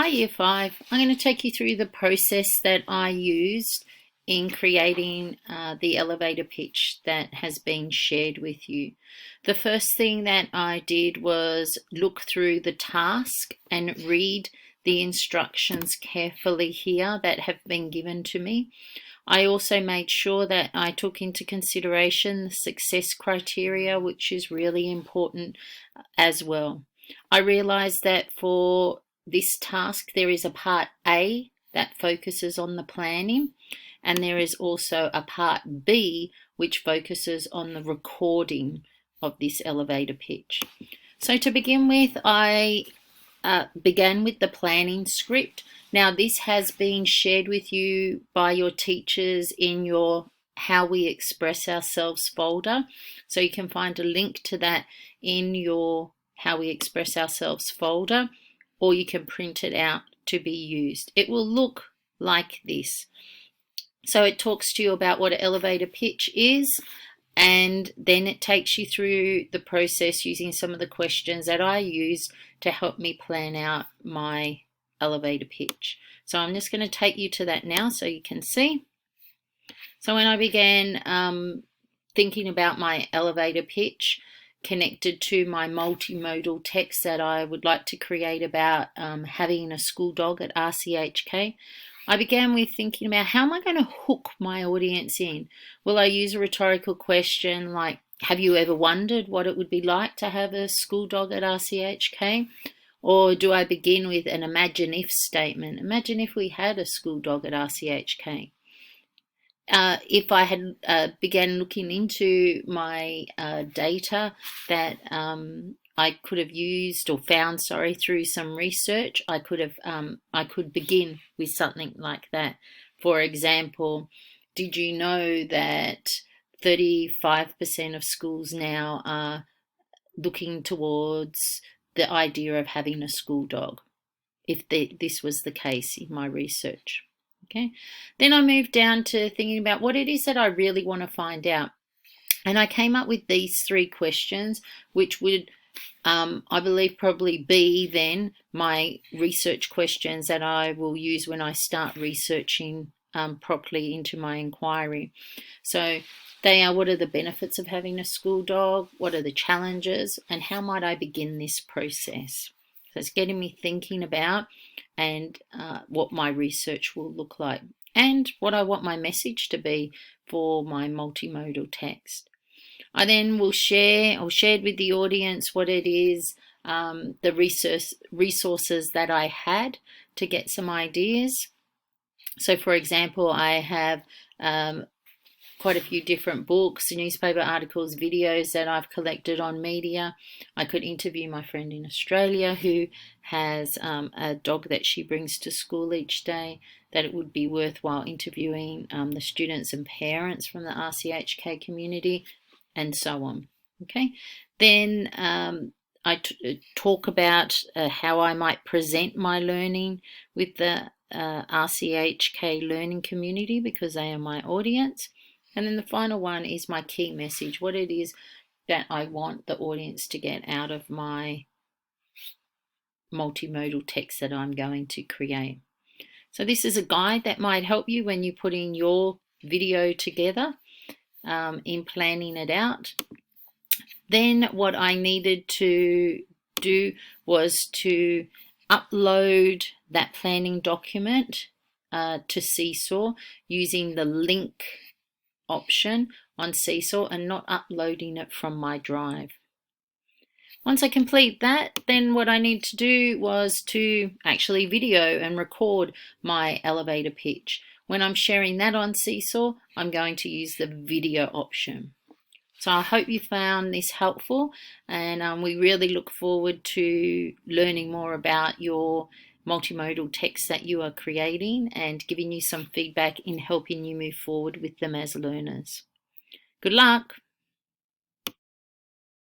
Hi Year 5. I'm going to take you through the process that I used in creating the elevator pitch that has been shared with you. The first thing that I did was look through the task and read the instructions carefully here that have been given to me. I also made sure that I took into consideration the success criteria, which is really important as well. I realized that for this task there is a part A that focuses on the planning, and there is also a part B which focuses on the recording of this elevator pitch. So to begin with, I began with the planning script. Now this has been shared with you by your teachers in your How We Express Ourselves folder, so you can find a link to that in your How We Express Ourselves folder, or you can print it out to be used. It will look like this. So it talks to you about what an elevator pitch is, and then it takes you through the process using some of the questions that I use to help me plan out my elevator pitch. So I'm just going to take you to that now so you can see. So when I began thinking about my elevator pitch connected to my multimodal text that I would like to create about having a school dog at RCHK, I began with thinking about how am I going to hook my audience in? Will I use a rhetorical question like, have you ever wondered what it would be like to have a school dog at RCHK? Or do I begin with an imagine if statement? Imagine if we had a school dog at RCHK. If I had began looking into my data that I could have used or found, through some research, I could begin with something like that. For example, did you know that 35% of schools now are looking towards the idea of having a school dog? If this was the case in my research. Okay, then I moved down to thinking about what it is that I really want to find out. And I came up with these 3 questions, which would, I believe, probably be then my research questions that I will use when I start researching properly into my inquiry. So they are, what are the benefits of having a school dog? What are the challenges? And how might I begin this process? So it's getting me thinking about and what my research will look like and what I want my message to be for my multimodal text. I then will shared with the audience what it is, the resources that I had to get some ideas. So for example, I have quite a few different books, newspaper articles, videos that I've collected on media. I could interview my friend in Australia who has a dog that she brings to school each day, that it would be worthwhile interviewing the students and parents from the RCHK community, and so on. Okay, then I talk about how I might present my learning with the RCHK learning community because they are my audience. And then the final one is my key message, what it is that I want the audience to get out of my multimodal text that I'm going to create. So this is a guide that might help you when you're putting your video together in planning it out. Then what I needed to do was to upload that planning document to Seesaw using the link option on Seesaw and not uploading it from my drive. Once I complete that, then what I need to do was to actually video and record my elevator pitch. When I'm sharing that on Seesaw, I'm going to use the video option. So I hope you found this helpful, and we really look forward to learning more about your multimodal texts that you are creating and giving you some feedback in helping you move forward with them as learners. Good luck!